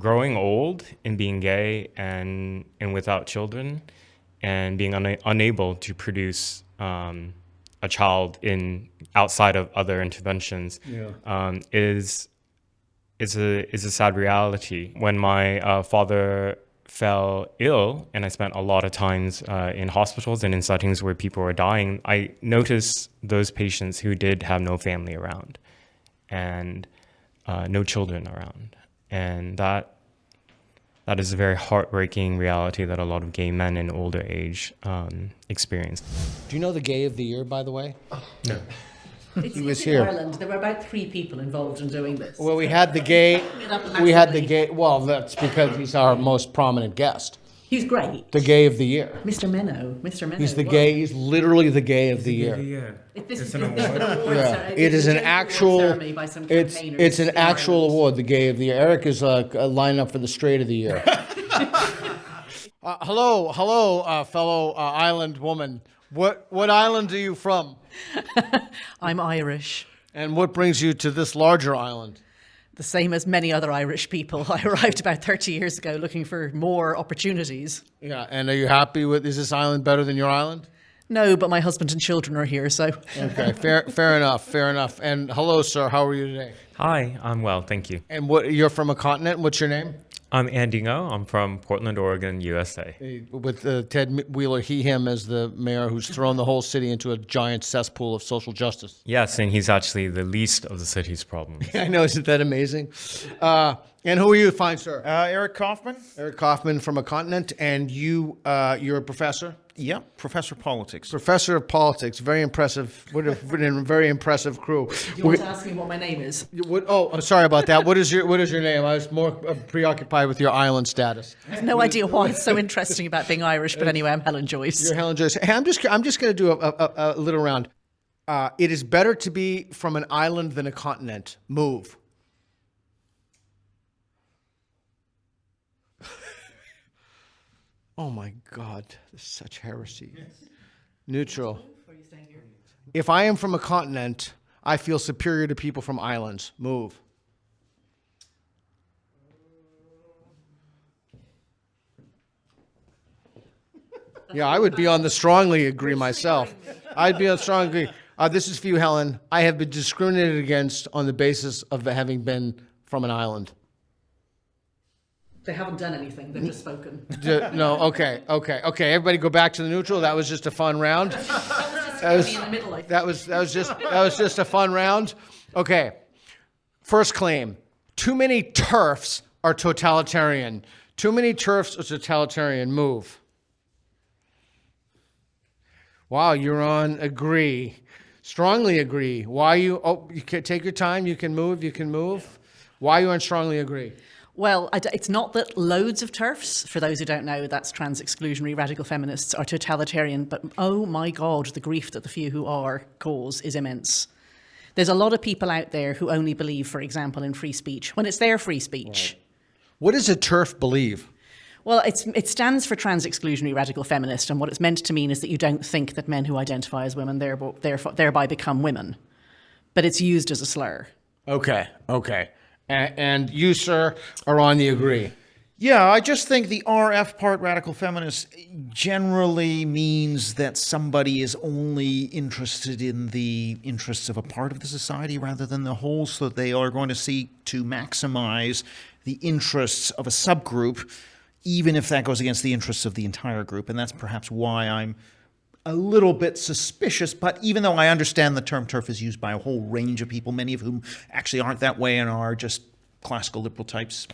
growing old and being gay and without children and being unable to produce a child outside of other interventions is a sad reality. When my father fell ill and I spent a lot of times in hospitals and in settings where people were dying, I noticed those patients who did have no family around and no children around. And that is a very heartbreaking reality that a lot of gay men in older age experience. Do you know the gay of the year, by the way? No. He was here. In Ireland. There were about 3 people involved in doing this. Well, we had the gay. Well, that's because he's our most prominent guest. He's great. The gay of the year. Mr. Menno. He's the gay. He's literally the gay of the year. It's an award. It is an actual. It's an actual award. The gay of the year. Eric is lining up for the straight of the year. Hello, fellow island woman. What island are you from? I'm Irish. And what brings you to this larger island? The same as many other Irish people. I arrived about 30 years ago looking for more opportunities. Yeah, and are you happy with, is this island better than your island? No, but my husband and children are here, so. Okay, fair enough. And hello, sir, how are you today? Hi, I'm well, thank you. And you're from a continent, what's your name? I'm Andy Ngo. I'm from Portland, Oregon, USA. With Ted Wheeler, him as the mayor who's thrown the whole city into a giant cesspool of social justice. Yes, and he's actually the least of the city's problems. I know, isn't that amazing? And who are you, fine sir? Eric Kaufmann. Eric Kaufmann from a continent, and you're a professor? Yeah, professor of politics. Professor of politics, very impressive. What a very impressive crew. You want to ask me what my name is? I'm sorry about that. What is your name? I was more preoccupied with your island status. I have no idea why it's so interesting about being Irish, but anyway, I'm Helen Joyce. You're Helen Joyce. Hey, I'm just going to do a little round. It is better to be from an island than a continent. Move. Oh my God, this is such heresy. Neutral. If I am from a continent, I feel superior to people from islands. Move. Yeah, I would be on the strongly agree myself. I'd be on strongly agree. This is for you, Helen. I have been discriminated against on the basis of having been from an island. They haven't done anything. They've just spoken. No, okay. Everybody go back to the neutral. That was just a fun round. That was just a fun round. Okay. First claim. Too many TERFs are totalitarian. Too many TERFs are totalitarian. Move. Wow, you're on agree. Strongly agree. Why you can take your time. You can move. Why you on strongly agree? Well, it's not that loads of TERFs, for those who don't know, that's trans-exclusionary radical feminists, are totalitarian, but oh my God, the grief that the few who are cause is immense. There's a lot of people out there who only believe, for example, in free speech, when it's their free speech. Right. What does a TERF believe? Well, it stands for trans-exclusionary radical feminist, and what it's meant to mean is that you don't think that men who identify as women thereby become women. But it's used as a slur. Okay. And you, sir, are on the agree. Yeah, I just think the RF part, radical feminist, generally means that somebody is only interested in the interests of a part of the society rather than the whole, so that they are going to seek to maximize the interests of a subgroup, even if that goes against the interests of the entire group. And that's perhaps why I'm a little bit suspicious, but even though I understand the term TERF is used by a whole range of people, many of whom actually aren't that way and are just classical liberal types.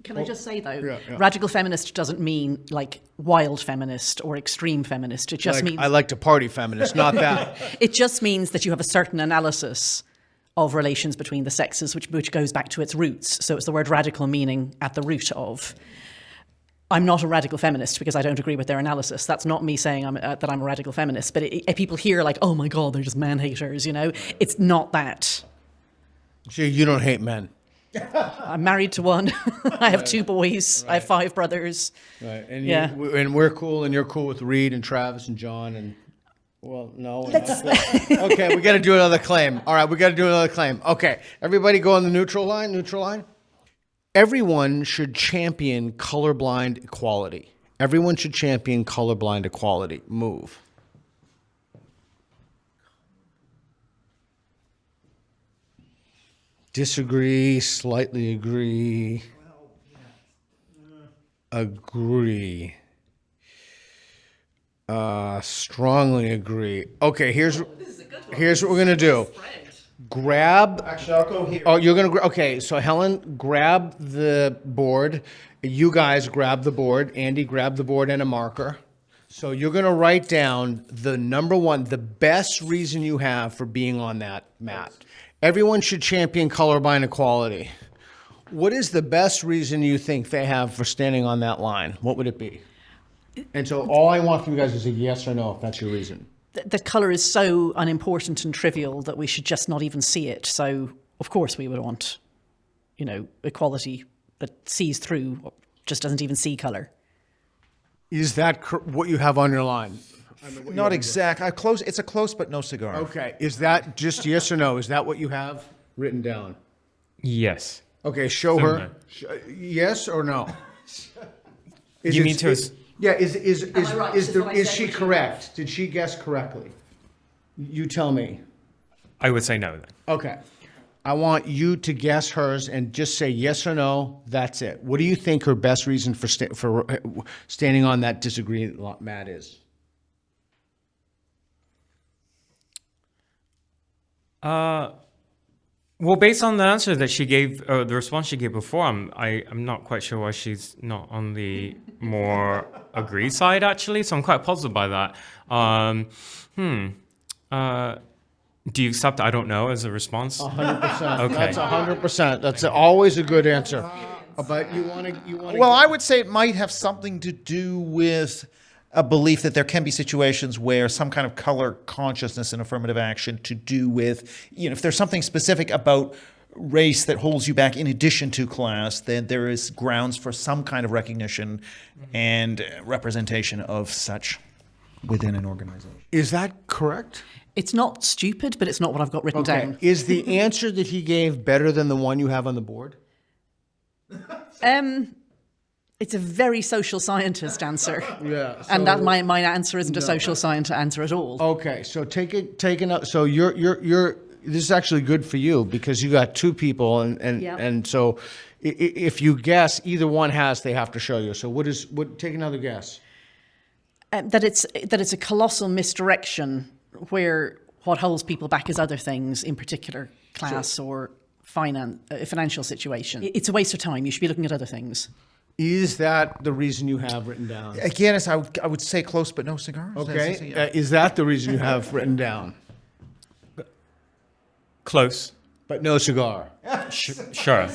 Can I just say, though, radical feminist doesn't mean like wild feminist or extreme feminist. It just means... I like to party feminist, not that. It just means that you have a certain analysis of relations between the sexes, which goes back to its roots. So it's the word radical meaning at the root of... I'm not a radical feminist because I don't agree with their analysis. That's not me saying that I'm a radical feminist. But people hear like, oh my God, they're just man haters, you know? It's not that. So you don't hate men? I'm married to one. I have 2 boys. Right. I have 5 brothers. Right. And and we're cool, and you're cool with Reed and Travis and John and... Well, no. Okay, we got to do another claim. All right, we got to do another claim. Okay, everybody go on the neutral line. everyone should champion colorblind equality. Everyone should champion colorblind equality. Move. Disagree, slightly agree. Agree. Strongly agree. Okay, here's what we're gonna do. Grab. Actually, I'll go here. Oh, you're gonna. Okay, so Helen, grab the board. You guys grab the board. Andy, grab the board and a marker. So you're gonna write down the number one, the best reason you have for being on that mat. Everyone should champion colorblind equality. What is the best reason you think they have for standing on that line? What would it be? And so all I want from you guys is a yes or no if that's your reason. The colour is so unimportant and trivial that we should just not even see it. So, of course, we would want, equality that sees through, or just doesn't even see colour. Is that what you have on your line? Not exact. It's a close but no cigar. Okay. Is that just yes or no? Is that what you have written down? Yes. Okay, show her. Yes or no? You mean to? Yeah. Is I right? Is what I said she was correct? Did she guess correctly? You tell me. I would say no then. Okay. I want you to guess hers and just say yes or no. That's it. What do you think her best reason for standing on that disagreement mat is? Well, based on the answer that she gave, the response she gave before, I'm not quite sure why she's not on the more agree side, actually. So I'm quite puzzled by that. Do you accept I don't know as a response? 100%. Okay. That's 100%. That's always a good answer. But you want to. Well, I would say it might have something to do with a belief that there can be situations where some kind of color consciousness and affirmative action to do with, if there's something specific about race that holds you back in addition to class, then there is grounds for some kind of recognition and representation of such within an organization. Is that correct? It's not stupid, but it's not what I've got written down. Is the answer that he gave better than the one you have on the board? It's a very social scientist answer. Yeah. And that my answer isn't a social science answer at all. Okay, so take it out. So you're this is actually good for you because you got two people and so if you guess either one has, they have to show you. So take another guess. That it's a colossal misdirection where what holds people back is other things, in particular class or financial situation. It's a waste of time. You should be looking at other things. Is that the reason you have written down? Again, I would say close but no cigars. Okay. Is that the reason you have written down? Close. But no cigar. Sure.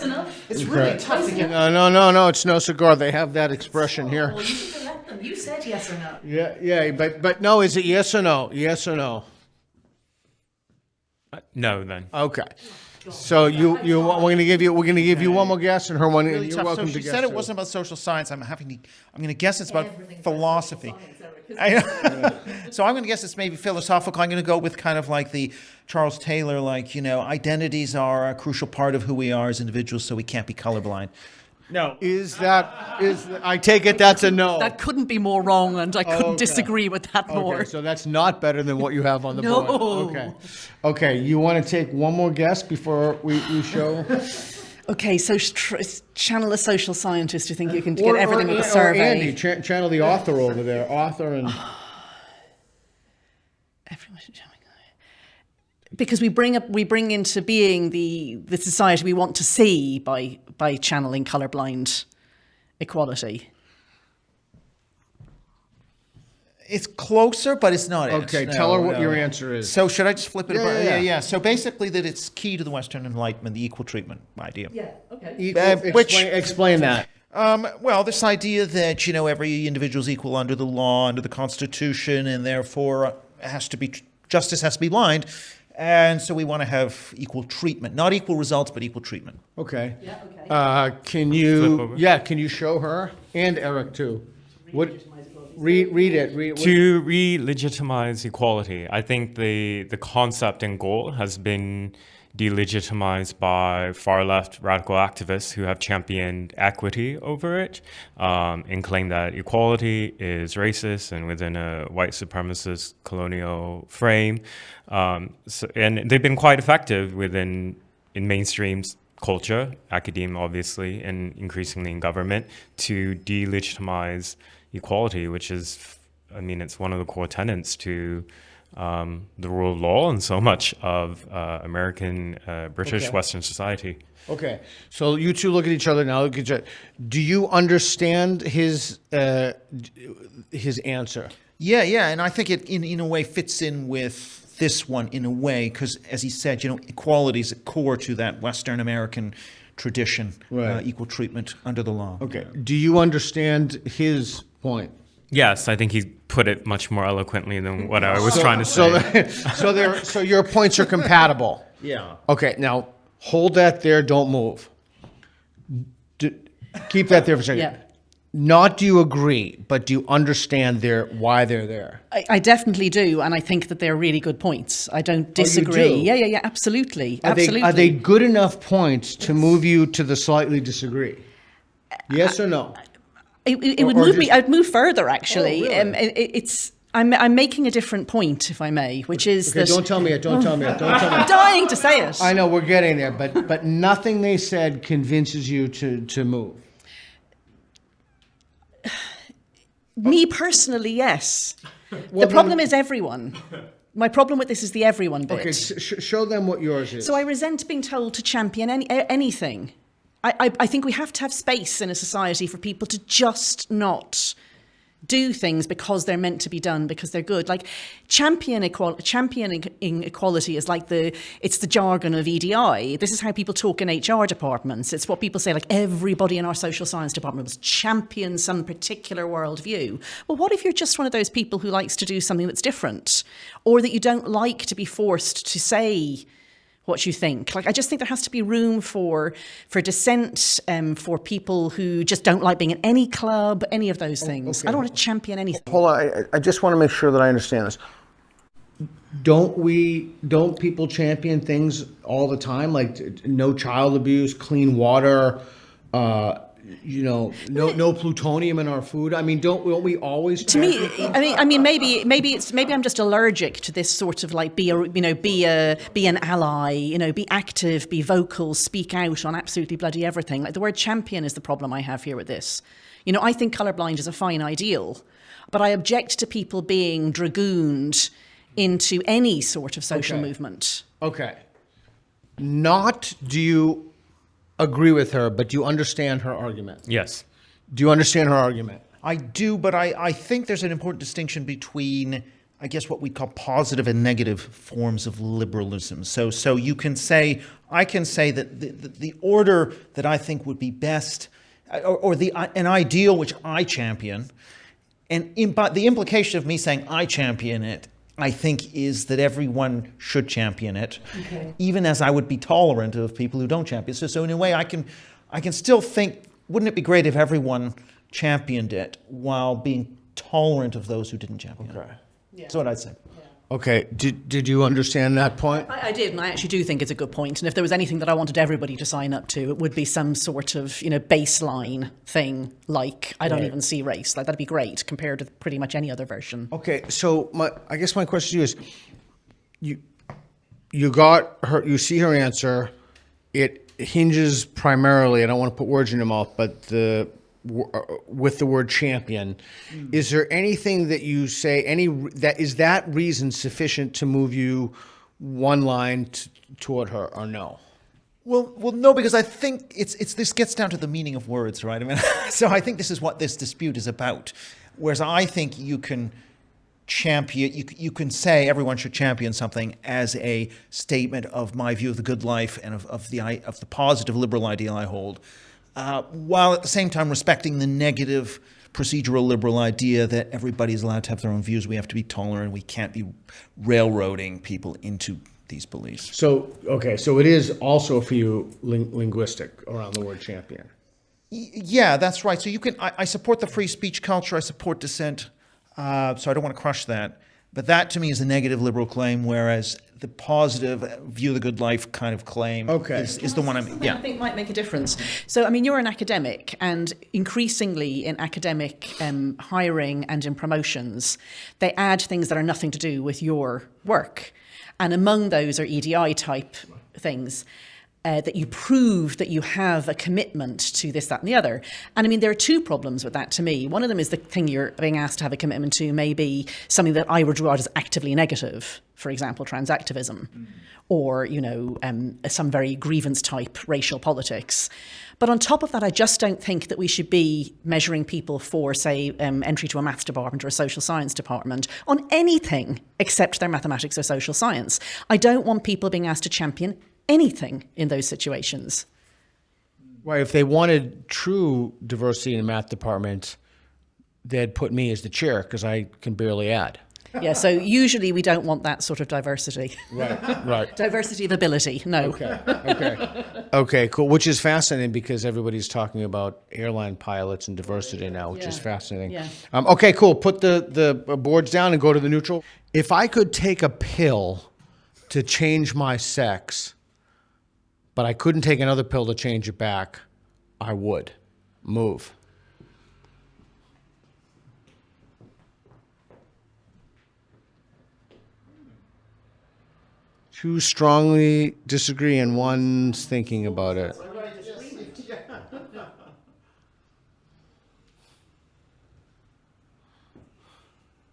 It's really tough to get. No. It's no cigar. They have that expression here. Well, you should have let them. You said yes or no. Yeah. But no. Is it yes or no? Yes or no? No, then. Okay. So we're going to give you one more guess and her one. Really You're tough. welcome So to she guess. said it too. wasn't about social science. I'm going to guess it's about Everything's philosophy. about social science, Eric. So I'm going to guess it's maybe philosophical. I'm going to go with kind of like the Charles Taylor, identities are a crucial part of who we are as individuals, so we can't be colorblind. No. I take it that's a no. That couldn't be more wrong, and I couldn't disagree with that more. Okay, so that's not better than what you have on the No. board. Okay. You want to take one more guess before we show? Okay, so channel a social scientist who think you can get everything with a survey. Or Andy, channel the author over there. Author and... Everyone should channel. Because we bring into being the society we want to see by channeling colorblind equality. It's closer, but it's not. Okay, tell her what your answer is. So should I just flip it? Yeah. So basically, that it's key to the Western Enlightenment, the equal treatment idea. Yeah, okay. Explain that. Well, this idea that every individual is equal under the law, under the Constitution, and therefore justice has to be blind. And so we want to have equal treatment, not equal results, but equal treatment. Okay. Yeah, okay. Can you show her and Eric too? Read it. To re-legitimize equality, I think the concept and goal has been delegitimized by far-left radical activists who have championed equity over it, and claim that equality is racist and within a white supremacist colonial frame. And they've been quite effective in mainstream culture, academia obviously, and increasingly in government, to delegitimize equality, which is, I mean, it's one of the core tenets to the rule of law and so much of American, British, Western society. Okay, so you two look at each other now. Look at each other. Do you understand his answer? Yeah, and I think it in a way fits in with this one in a way, because as he said, equality is core to that Western American tradition, Right. equal treatment under the law. Okay. Do you understand his point? Yes, I think he put it much more eloquently than what I was trying to say. So your points are compatible. Yeah. Okay, now hold that there. Don't move. Keep that there for a second. Yeah. Not do you agree, but do you understand why they're there? I definitely do, and I think that they're really good points. I don't disagree. do? Yeah, absolutely. Are they good enough points to move you to the slightly disagree? Yes or no? It would or move me. just- I'd move further, actually. Oh, really? I'm making a different point, if I may, which is Okay, that don't tell me it. Don't tell me it. Don't tell me I'm it. dying to say it. I know we're getting there, but nothing they said convinces you to move. Me personally, yes. Well, The problem is everyone. My problem with this is the everyone bit. Okay, show them what yours is. So I resent being told to champion anything. I think we have to have space in a society for people to just not do things because they're meant to be done, because they're good. Like championing equality is like it's the jargon of EDI. This is how people talk in HR departments. It's what people say, like everybody in our social science department must champion some particular worldview. Well, what if you're just one of those people who likes to do something that's different, or that you don't like to be forced to say what you think? Like, I just think there has to be room for dissent, for people who just don't like being in any club, any of those things. okay. I don't want to champion anything. Hold on, I just want to make sure that I understand this. Don't people champion things all the time, like no child abuse, clean water, no plutonium in our food? I mean, don't we always? To me, I mean, maybe I'm just allergic to this sort of like be an ally, be active, be vocal, speak out on absolutely bloody everything. Like the word champion is the problem I have here with this. I think colourblind is a fine ideal, but I object to people being dragooned into any sort of social movement. Okay. Not do you agree with her, but do you understand her argument? Yes. Do you understand her argument? I do, but I think there's an important distinction between, I guess, what we call positive and negative forms of liberalism. So you can say, I can say that the order that I think would be best, or an ideal which I champion, but the implication of me saying I champion it, I think, is that everyone should champion it, even as I would be tolerant of people who don't champion it. So in a way, I can still think, wouldn't it be great if everyone championed it while being tolerant of those who didn't champion it? That's what I'd say. Okay. Did you understand that point? I did, and I actually do think it's a good point. And if there was anything that I wanted everybody to sign up to, it would be some sort of, baseline thing, like I don't even see race. Like that'd be great compared to pretty much any other version. Okay. So I guess my question to you is, you got her. You see her answer. It hinges primarily. I don't want to put words in your mouth, but with the word champion. Is there anything that you say, that reason sufficient to move you one line toward her, or no? Well, no, because I think this gets down to the meaning of words, right? I mean, so I think this is what this dispute is about. Whereas I think you can champion, you can say everyone should champion something as a statement of my view of the good life and of the positive liberal ideal I hold, while at the same time respecting the negative procedural liberal idea that everybody's allowed to have their own views. We have to be tolerant. We can't be railroading people into these beliefs. So it is also for you linguistic around the word champion. Yeah, that's right. So I support the free speech culture. I support dissent. So I don't want to crush that. But that to me is a negative liberal claim, whereas the positive view of the good life kind of claim is the one I think might make a difference. So, I mean, you're an academic, and increasingly in academic hiring and in promotions, they add things that are nothing to do with your work. And among those are EDI type things. That you prove that you have a commitment to this, that, and the other. And I mean, there are two problems with that to me. One of them is the thing you're being asked to have a commitment to may be something that I would regard as actively negative, for example, transactivism, or, some very grievance type racial politics. But on top of that, I just don't think that we should be measuring people for, say, entry to a maths department or a social science department on anything except their mathematics or social science. I don't want people being asked to champion anything in those situations. Right, if they wanted true diversity in the math department, they'd put me as the chair because I can barely add. Yeah, so usually we don't want that sort of diversity. Right. Diversity of ability, no. Okay, cool. Which is fascinating because everybody's talking about airline pilots and diversity now, which is fascinating. Yeah. Okay, cool. Put the boards down and go to the neutral. If I could take a pill to change my sex, but I couldn't take another pill to change it back, I would. Move. Two strongly disagree and one's thinking about it.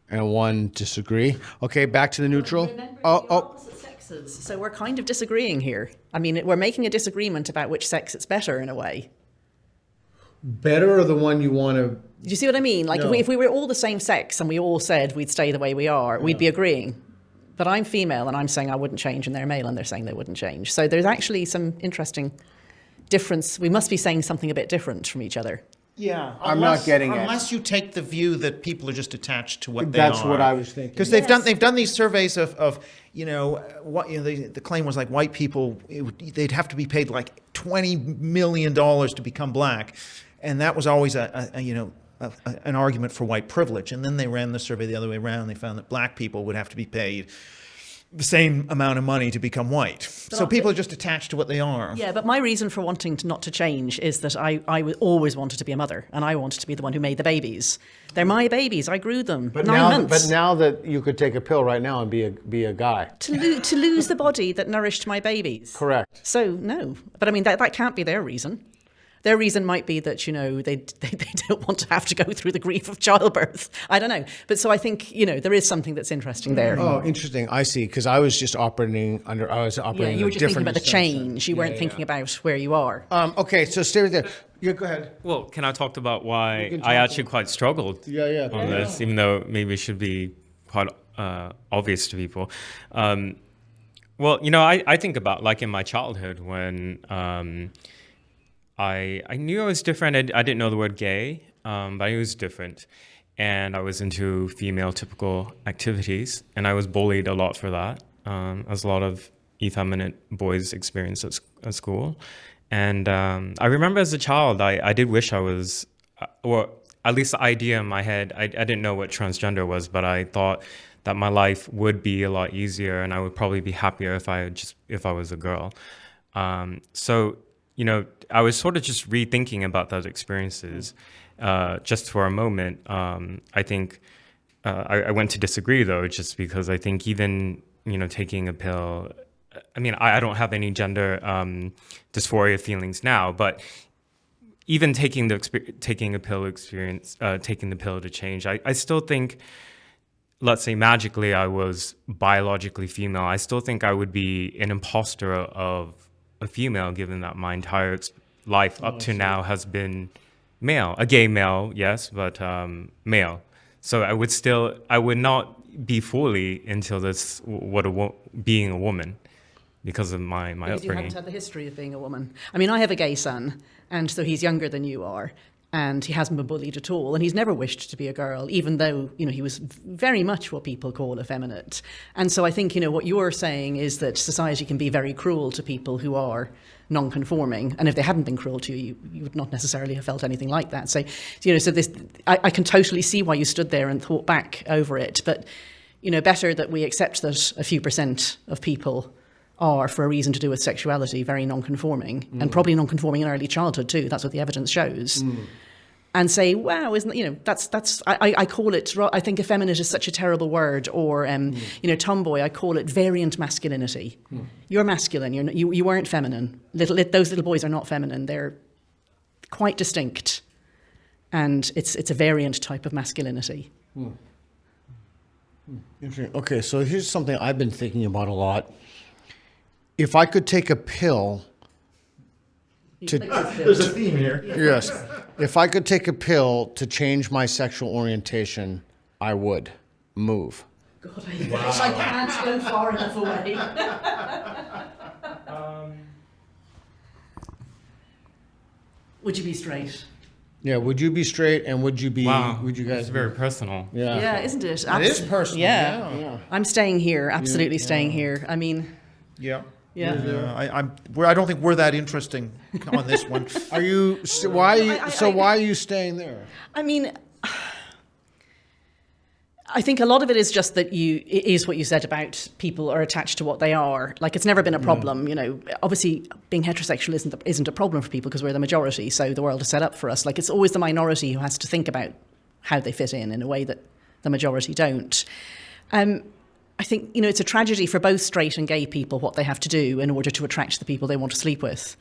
And one disagree. Okay, back to the neutral. So we're kind of disagreeing here. I mean, we're making a disagreement about which sex it's better in a way. Better or the one you want to... Do you see what I mean? Like, No. if we were all the same sex and we all said we'd stay the way we are, we'd be agreeing. But I'm female and I'm saying I wouldn't change, and they're male and they're saying they wouldn't change. So there's actually some interesting difference. We must be saying something a bit different from each other. Yeah, I'm not getting it. unless you take the view that people are just attached to what they That's are. what I was thinking. Because they've done these surveys of the claim was like white people they'd have to be paid like $20 million to become black, and that was always an argument for white privilege. And then they ran the survey the other way around. They found that black people would have to be paid the same amount of money to become white. So people are just attached to what they are. Yeah, but my reason for wanting not to change is that I always wanted to be a mother, and I wanted to be the one who made the babies. They're my babies. I grew them. But 9 months. But now that you could take a pill right now and be a guy. To lose the body that nourished my babies. Correct. So no, but I mean that can't be their reason. Their reason might be that, they don't want to have to go through the grief of childbirth. I don't know. But so I think, there is something that's interesting there. Oh, interesting. I see. Because I was just operating under. I was operating. You were just thinking about the assumption. change. You weren't thinking about where you are. Okay, so stay right there. Yeah, go ahead. Well, can I talk about why I actually quite struggled on this, even though maybe it should be quite obvious to people. Well, I think about like in my childhood when I knew I was different. I didn't know the word gay, but I knew it was different. And I was into female typical activities, and I was bullied a lot for that, as a lot of effeminate boys experience at school. And I remember as a child, I did wish I was, or at least the idea in my head, I didn't know what transgender was, but I thought that my life would be a lot easier and I would probably be happier if I was a girl. So, I was sort of just rethinking about those experiences just for a moment. I think I went to disagree, though, just because I think even, taking a pill, I mean, I don't have any gender dysphoria feelings now, but even taking the pill to change, I still think, let's say magically I was biologically female, I still think I would be an imposter of a female, given that my entire life up to now has been male, a gay male, yes, but male. So I would not be fully into this, being a woman, because of my Because you upbringing. haven't had the history of being a woman. I mean, I have a gay son, and so he's younger than you are, and he hasn't been bullied at all, and he's never wished to be a girl, even though, he was very much what people call effeminate. And so I think, what you're saying is that society can be very cruel to people who are non-conforming, and if they hadn't been cruel to you, you would not necessarily have felt anything like that. So, so this, I can totally see why you stood there and thought back over it, but better that we accept that a few % of people are, for a reason to do with sexuality, very non-conforming, and probably non-conforming in early childhood too. That's what the evidence shows. And say, wow, isn't that's I call it. I think effeminate is such a terrible word, or tomboy. I call it variant masculinity. You're masculine. You weren't feminine. Those little boys are not feminine. They're quite distinct, and it's a variant type of masculinity. Interesting. Okay, so here's something I've been thinking about a lot. If I could take a pill There's a theme here. yes, if I could take a pill to change my sexual orientation, I would move. God, I can't go far enough away. Would you be straight? Yeah, would you be straight, and would you be? Would you guys? It's very personal. Yeah. Yeah, isn't it? It is personal. Yeah. I'm staying here. Absolutely staying here. I mean, Yeah. yeah. I don't think we're that interesting on this one. Are you? Why are you staying there? I mean, I think a lot of it is just that it is what you said about people are attached to what they are. Like, it's never been a problem, Obviously, being heterosexual isn't a problem for people because we're the majority, so the world is set up for us. Like, it's always the minority who has to think about how they fit in a way that the majority don't. I think, it's a tragedy for both straight and gay people what they have to do in order to attract the people they want to sleep with.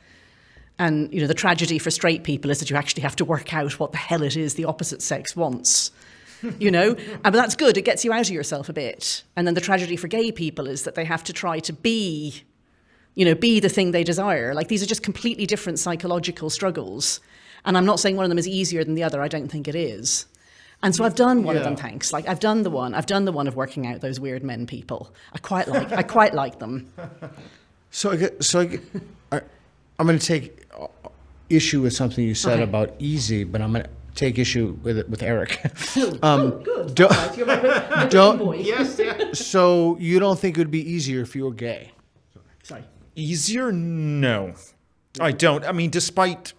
And, the tragedy for straight people is that you actually have to work out what the hell it is the opposite sex wants. But that's good. It gets you out of yourself a bit. And then the tragedy for gay people is that they have to try to be the thing they desire. Like, these are just completely different psychological struggles. And I'm not saying one of them is easier than the other. I don't think it is. And so I've done one of them, thanks. Like, I've done the one of working out those weird men people. I quite like them. I'm going to take issue with something you said about easy, but I'm going to take issue with it with Eric. Good. Don't- You're my don't- boy. Yes. So you don't think it would be easier if you were gay? Sorry. Easier? No. I don't. I mean, despite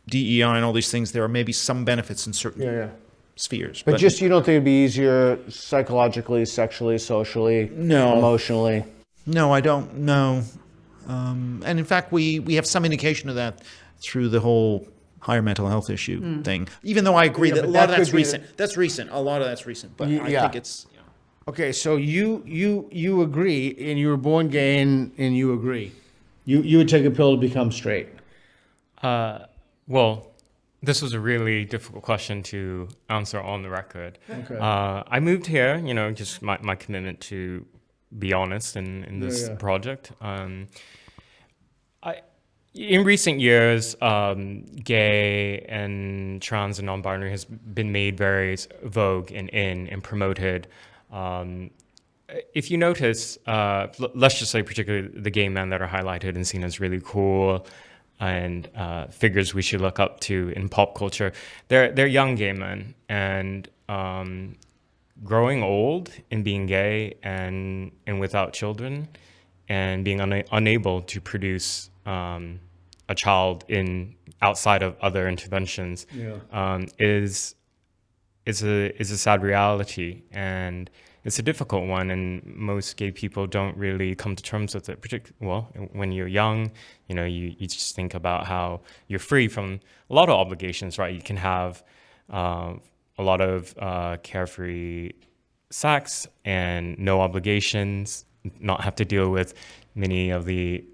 DEI and all these things, there are maybe some benefits in certain spheres. But just you don't think it'd be easier psychologically, sexually, socially, No. emotionally? No, I don't. No. And in fact, we have some indication of that through the whole higher mental health issue thing. Even though I agree that a but lot that of that's could be recent. That's recent. A lot of that's recent. But I Yeah. think it's... Okay, so you agree, and you were born gay, and you agree. You would take a pill to become straight. Well, this was a really difficult question to answer on the record. Okay. I moved here, just my commitment to be honest in this project. In recent years, gay and trans and non-binary has been made very vogue and in and promoted. If you notice, let's just say particularly the gay men that are highlighted and seen as really cool and figures we should look up to in pop culture, they're young gay men, and growing old and being gay and without children and being unable to produce a child outside of other interventions is a sad reality, and it's a difficult one, and most gay people don't really come to terms with it. When you're young, you just think about how you're free from a lot of obligations, right? You can have a lot of carefree sex and no obligations, not have to deal with many of the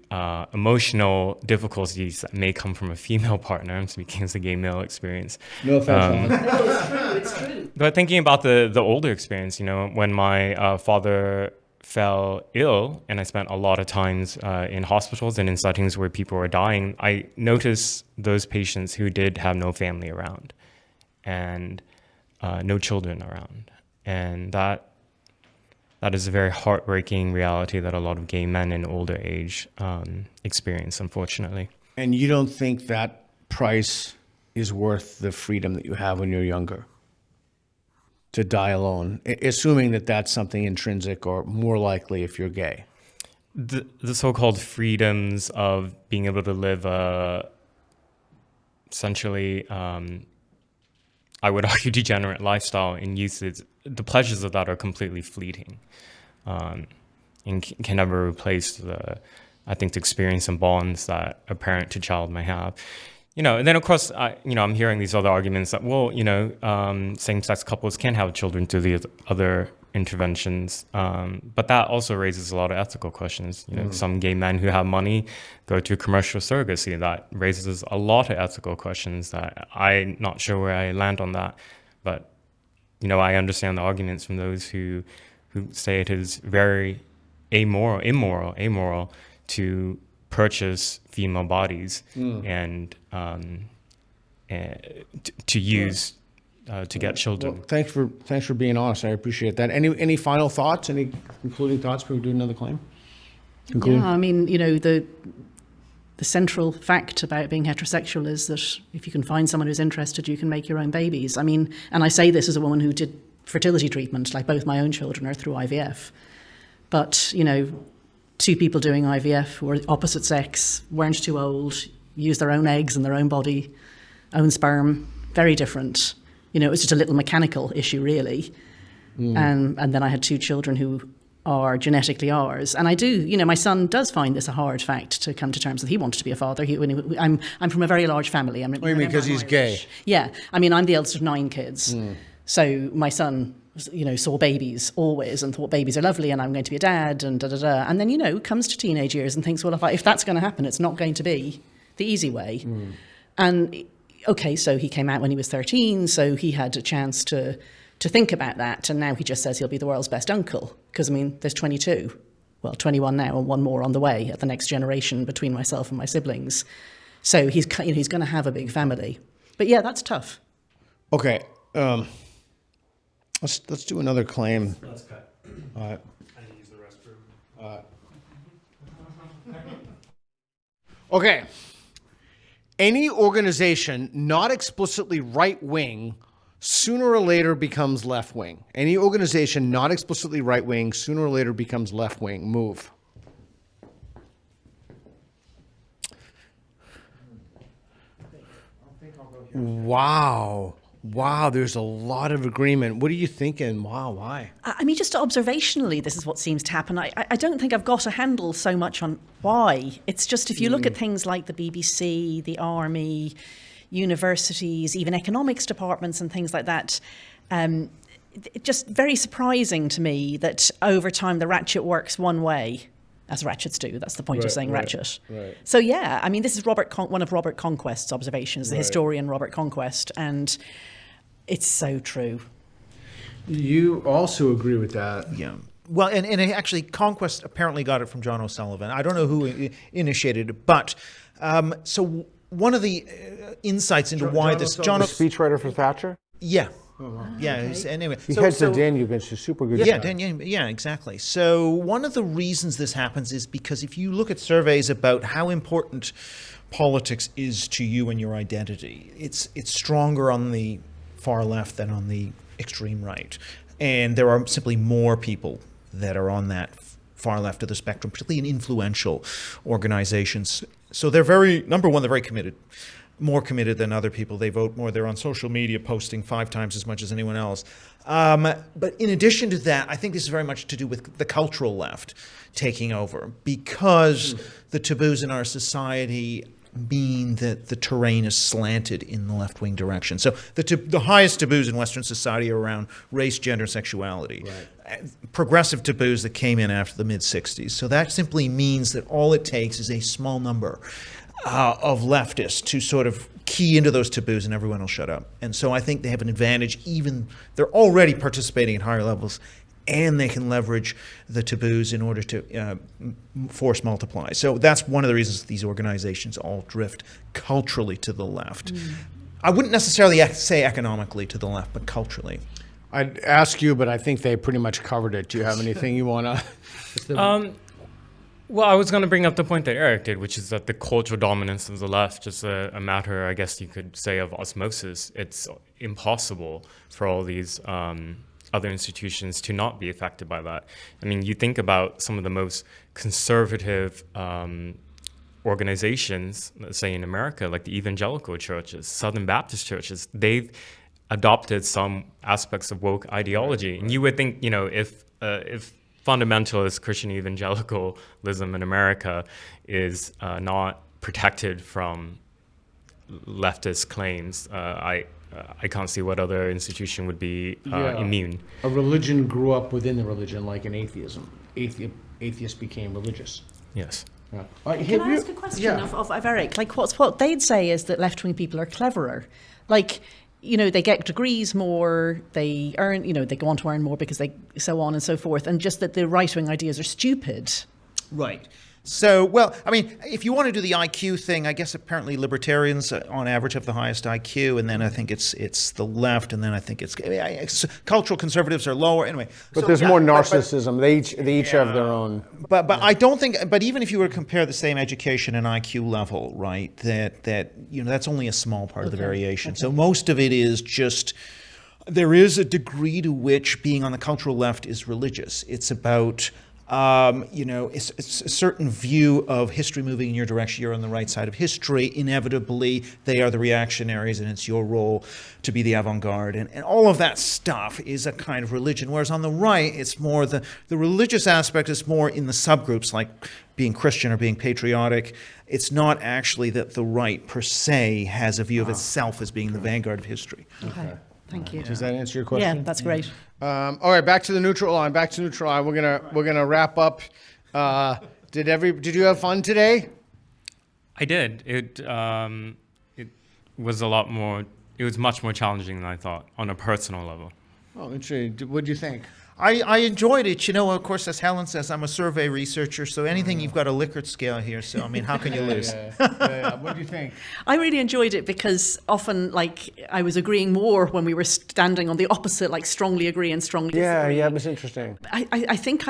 emotional difficulties that may come from a female partner. I'm speaking as a gay male experience. No offense. No, it's true. But thinking about the older experience, when my father fell ill and I spent a lot of times in hospitals and in settings where people were dying, I noticed those patients who did have no family around and no children around. And that is a very heartbreaking reality that a lot of gay men in older age experience, unfortunately. And you don't think that price is worth the freedom that you have when you're younger? To die alone, assuming that that's something intrinsic or more likely if you're gay. The so-called freedoms of being able to live essentially I would argue, degenerate lifestyle in youth, the pleasures of that are completely fleeting, and can never replace the experience and bonds that a parent to child may have. And then of course, I'm hearing these other arguments that, same-sex couples can have children through the other interventions, but that also raises a lot of ethical questions. Some gay men who have money go to commercial surrogacy. That raises a lot of ethical questions that I'm not sure where I land on that. But I understand the arguments from those who say it is very immoral to purchase female bodies and to use to get children. Well, thanks for being honest. I appreciate that. Any final thoughts? Any concluding thoughts before we do another claim? Yeah, I mean, the central fact about being heterosexual is that if you can find someone who's interested, you can make your own babies. I mean, and I say this as a woman who did fertility treatment, like both my own children are through IVF. But, two people doing IVF who were opposite sex, weren't too old, used their own eggs and their own body, own sperm, very different. It was just a little mechanical issue, really. And then I had two children who are genetically ours. And I do, my son does find this a hard fact to come to terms with. He wanted to be a father. I'm from a very large family. What do you mean, because he's gay? Yeah. I mean, I'm the eldest of 9 kids. So my son, saw babies always and thought babies are lovely and I'm going to be a dad and da-da-da. And then, comes to teenage years and thinks, well, if that's going to happen, it's not going to be the easy way. And, okay, so he came out when he was 13, so he had a chance to think about that. And now he just says he'll be the world's best uncle. Because, there's 22. Well, 21 now and one more on the way at the next generation between myself and my siblings. So he's going to have a big family. But yeah, that's tough. Okay. Let's do another claim. Let's cut. All right. I need to use the restroom. Okay. Any organization not explicitly right-wing sooner or later becomes left-wing. Any organization not explicitly right-wing sooner or later becomes left-wing. Move. Wow, there's a lot of agreement. What are you thinking? Wow, why? I mean, just observationally, this is what seems to happen. I don't think I've got a handle so much on why. It's just if you look at things like the BBC, the army, universities, even economics departments and things like that, just very surprising to me that over time the ratchet works one way, as ratchets do. That's the point of saying ratchet. Right. So yeah, I mean, this is one of Robert Conquest's observations, the historian Robert Conquest, and it's so true. You also agree with that. Yeah. Well, and actually, Conquest apparently got it from John O'Sullivan. I don't know who initiated it, but so one of the insights into why this John speechwriter for Thatcher. Yeah. Oh, wow. Yeah. Okay. Anyway, he heads the Danube. It's a super good. Yeah, exactly. So one of the reasons this happens is because if you look at surveys about how important politics is to you and your identity, it's stronger on the far left than on the extreme right, and there are simply more people that are on that far left of the spectrum, particularly in influential organizations. So they're they're very committed. More committed than other people. They vote more. They're on social media posting 5 times as much as anyone else. But in addition to that, I think this is very much to do with the cultural left taking over, because the taboos in our society mean that the terrain is slanted in the left-wing direction. So the highest taboos in Western society are around race, gender, sexuality. Right. Progressive taboos that came in after the mid-'60s. So that simply means that all it takes is a small number of leftists to sort of key into those taboos and everyone will shut up. And so I think they have an advantage. Even they're already participating at higher levels, and they can leverage the taboos in order to force multiply. So that's one of the reasons these organizations all drift culturally to the left. I wouldn't necessarily say economically to the left, but culturally. I'd ask you, but I think they pretty much covered it. Do you have anything you want to? Well, I was going to bring up the point that Eric did, which is that the cultural dominance of the left is a matter, I guess you could say, of osmosis. It's impossible for all these other institutions to not be affected by that. I mean, you think about some of the most conservative organizations, let's say in America, like the evangelical churches, Southern Baptist churches, they've adopted some aspects of woke ideology. And you would think, if fundamentalist Christian evangelicalism in America is not protected from leftist claims, I can't see what other institution would be immune. A religion grew up within the religion, like in atheism. Atheists became religious. Yes. Yeah. Can I ask a question of Eric? Like, what they'd say is that left-wing people are cleverer. Like, they get degrees more, they earn, they go on to earn more because they so on and so forth, and just that the right-wing ideas are stupid. Right. So, well, I mean, if you want to do the IQ thing, I guess apparently libertarians on average have the highest IQ, and then I think it's the left, and then I think it's cultural conservatives are lower. Anyway, But there's more narcissism. They each have their own. But I don't think. But even if you were to compare the same education and IQ level, right, that that's only a small part of the variation. So most of it is just. There is a degree to which being on the cultural left is religious. It's about. It's a certain view of history moving in your direction. You're on the right side of history. Inevitably, they are the reactionaries, and it's your role to be the avant-garde. And all of that stuff is a kind of religion. Whereas on the right, it's more the religious aspect is more in the subgroups, like being Christian or being patriotic. It's not actually that the right, per se, has a view of itself as being the vanguard of history. Okay. Thank you. Does that answer your question? Yeah, that's great. All right, back to the neutral line. We're gonna wrap up. Did you have fun today? I did. It was it was much more challenging than I thought on a personal level. Oh, interesting. What do you think? I enjoyed it. Of course, as Helen says, I'm a survey researcher, so anything you've got a Likert scale here, so I mean, how can you lose? Yeah. What do you think? I really enjoyed it because often, I was agreeing more when we were standing on the opposite, strongly agree and strongly disagree. Yeah, it was interesting. I think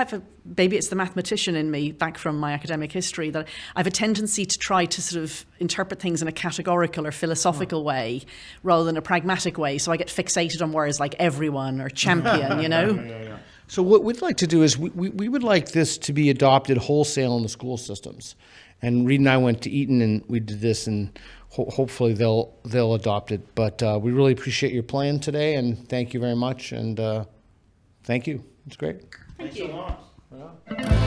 maybe it's the mathematician in me back from my academic history that I have a tendency to try to sort of interpret things in a categorical or philosophical way rather than a pragmatic way. So I get fixated on words like everyone or champion, Yeah. So what we'd like to do is we would like this to be adopted wholesale in the school systems. And Reed and I went to Eton and we did this, and hopefully they'll adopt it. But we really appreciate your plan today, and thank you very much. And thank you. It's great. Thank you. Thanks a lot.